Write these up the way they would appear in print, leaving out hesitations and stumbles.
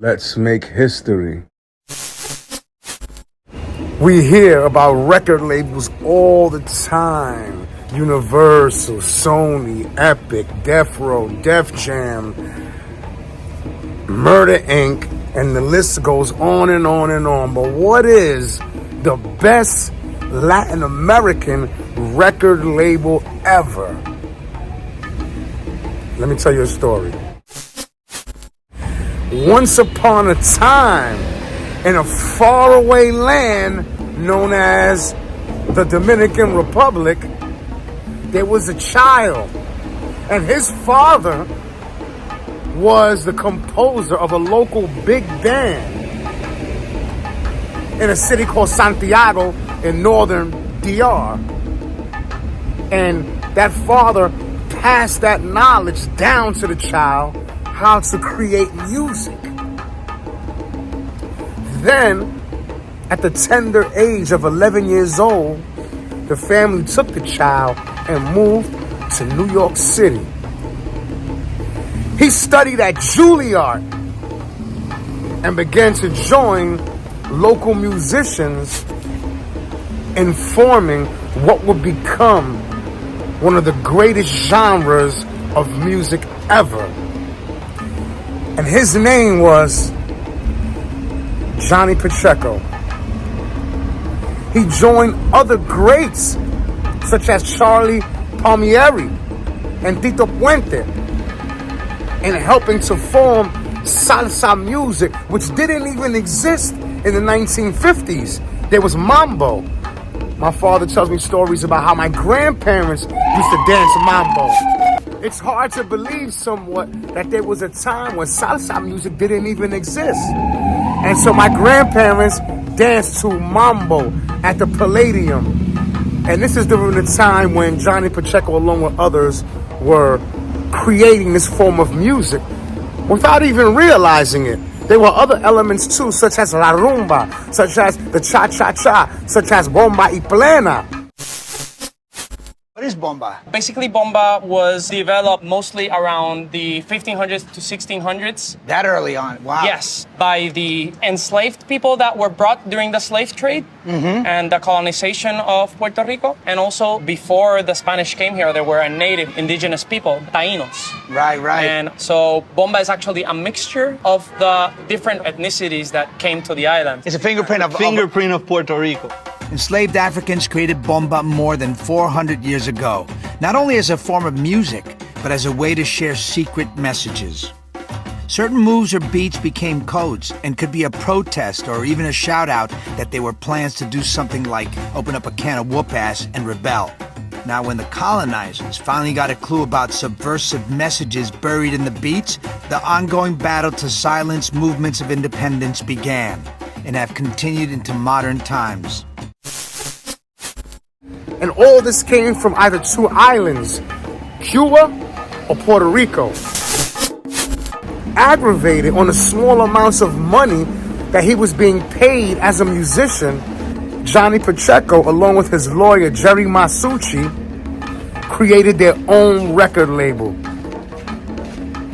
Let's make history. We hear about record labels all the time. Universal, Sony, Epic, Death Row, Def Jam, Murder Inc., and the list goes on and on and on. But what is the best Latin American record label ever? Let me tell you a story. Once upon a time, in a faraway land known as the Dominican Republic, there was a child, and his father was the composer of a local big band in a city called Santiago in northern DR. And that father passed that knowledge down to the child, how to create music. Then, at the tender age of 11 years old, the family took the child and moved to New York City. He studied at Juilliard and began to join local musicians in forming what would become one of the greatest genres of music ever. And his name was Johnny Pacheco. He joined other greats such as Charlie Palmieri and Tito Puente in helping to form salsa music, which didn't even exist in the 1950s. There was mambo. My father tells me stories about how my grandparents used to dance mambo. It's hard to believe somewhat that there was a time when salsa music didn't even exist. And so my grandparents danced to mambo at the Palladium. And this is during the time when Johnny Pacheco, along with others, were creating this form of music without even realizing it. There were other elements too, such as la rumba, such as the cha-cha-cha, such as bomba y plena. What is bomba? Basically, bomba was developed mostly around the 1500s to 1600s. That early on, wow. Yes, by the enslaved people that were brought during the slave trade and the colonization of Puerto Rico. And also, before the Spanish came here, there were a native indigenous people, Taínos. Right. And so bomba is actually a mixture of the different ethnicities that came to the island. It's a fingerprint of Puerto Rico. Enslaved Africans created bomba more than 400 years ago, not only as a form of music, but as a way to share secret messages. Certain moves or beats became codes and could be a protest or even a shout-out that they were plans to do something like open up a can of whoop-ass and rebel. Now, when the colonizers finally got a clue about subversive messages buried in the beats, the ongoing battle to silence movements of independence began and have continued into modern times. And all this came from either two islands, Cuba or Puerto Rico. Aggravated on the small amounts of money that he was being paid as a musician, Johnny Pacheco, along with his lawyer Jerry Masucci, created their own record label.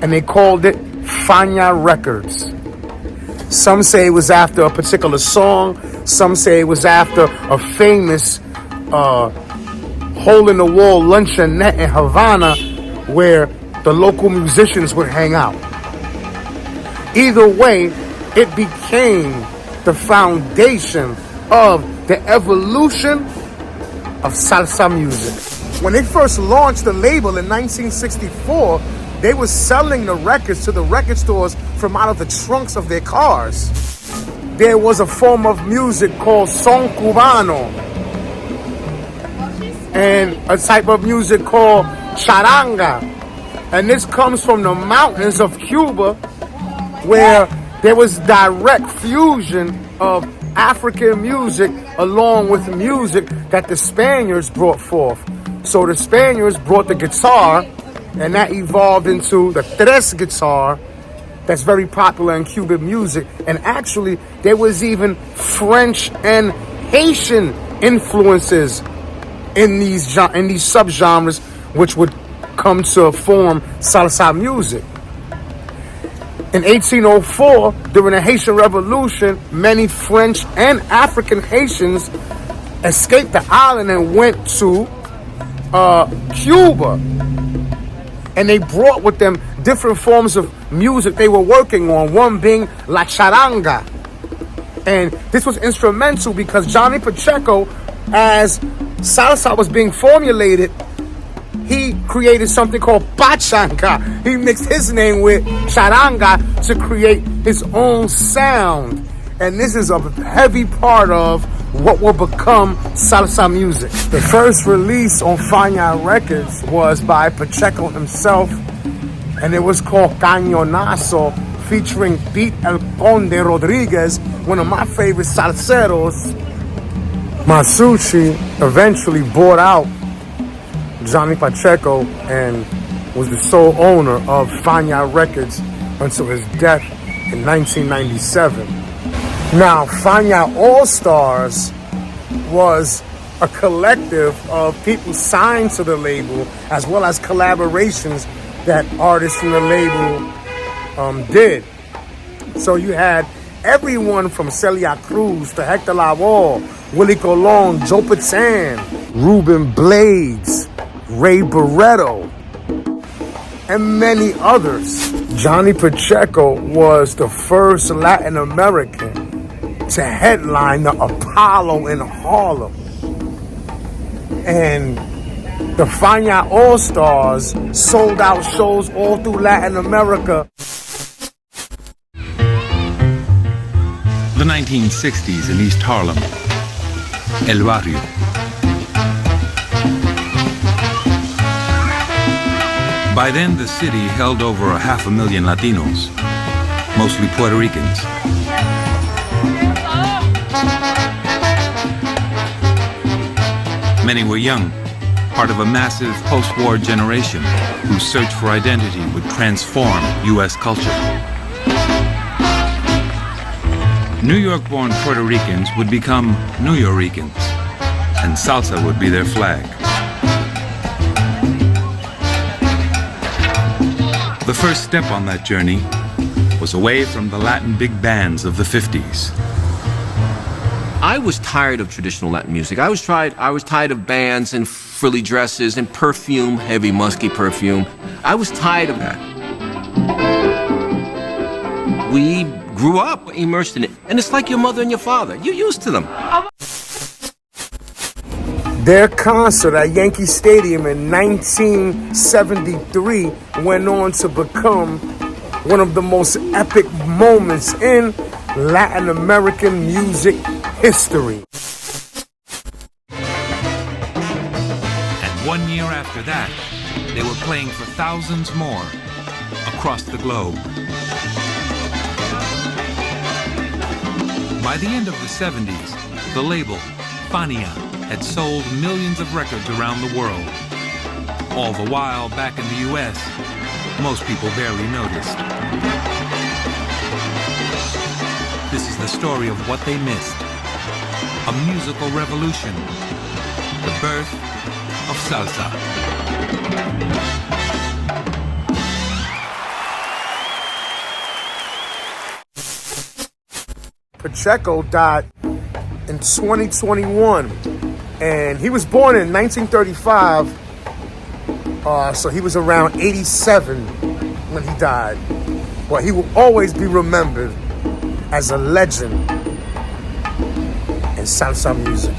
And they called it Fania Records. Some say it was after a particular song. Some say it was after a famous hole-in-the-wall luncheonette in Havana where the local musicians would hang out. Either way, it became the foundation of the evolution of salsa music. When they first launched the label in 1964, they were selling the records to the record stores from out of the trunks of their cars. There was a form of music called son cubano and a type of music called charanga. And this comes from the mountains of Cuba, where there was direct fusion of African music along with music that the Spaniards brought forth. So the Spaniards brought the guitar, and that evolved into the tres guitar that's very popular in Cuban music. And actually, there was even French and Haitian influences in these subgenres, which would come to form salsa music. In 1804, during the Haitian Revolution, many French and African Haitians escaped the island and went to Cuba. And they brought with them different forms of music they were working on, one being La Charanga. And this was instrumental because Johnny Pacheco, as salsa was being formulated, he created something called pachanga. He mixed his name with charanga to create his own sound. And this is a heavy part of what will become salsa music. The first release on Fania Records was by Pacheco himself, and it was called Cañonazo, featuring Pete El Conde Rodriguez, one of my favorite salseros. Masucci eventually bought out Johnny Pacheco and was the sole owner of Fania Records until his death in 1997. Now, Fania All Stars was a collective of people signed to the label, as well as collaborations that artists from the label did. So you had everyone from Celia Cruz to Hector Lavoe, Willie Colon, Joe Patan, Ruben Blades, Ray Barretto, and many others. Johnny Pacheco was the first Latin American to headline the Apollo in Harlem. And the Fania All Stars sold out shows all through Latin America. The 1960s in East Harlem, El Barrio. By then, the city held over 500,000 Latinos, mostly Puerto Ricans. Many were young, part of a massive post-war generation whose search for identity would transform U.S. culture. New York-born Puerto Ricans would become Nuyorican, and salsa would be their flag. The first step on that journey was away from the Latin big bands of the 50s. I was tired of traditional Latin music. I was tired of bands and frilly dresses and perfume, heavy musky perfume. I was tired of that. We grew up immersed in it. And it's like your mother and your father. You're used to them. Their concert at Yankee Stadium in 1973 went on to become one of the most epic moments in Latin American music history. And 1 year after that, they were playing for thousands more across the globe. By the end of the 70s, the label, Fania, had sold millions of records around the world. All the while, back in the U.S., most people barely noticed. This is the story of what they missed. A musical revolution. The birth of salsa. Pacheco died in 2021, and he was born in 1935, so he was around 87 when he died. But he will always be remembered as a legend in salsa music.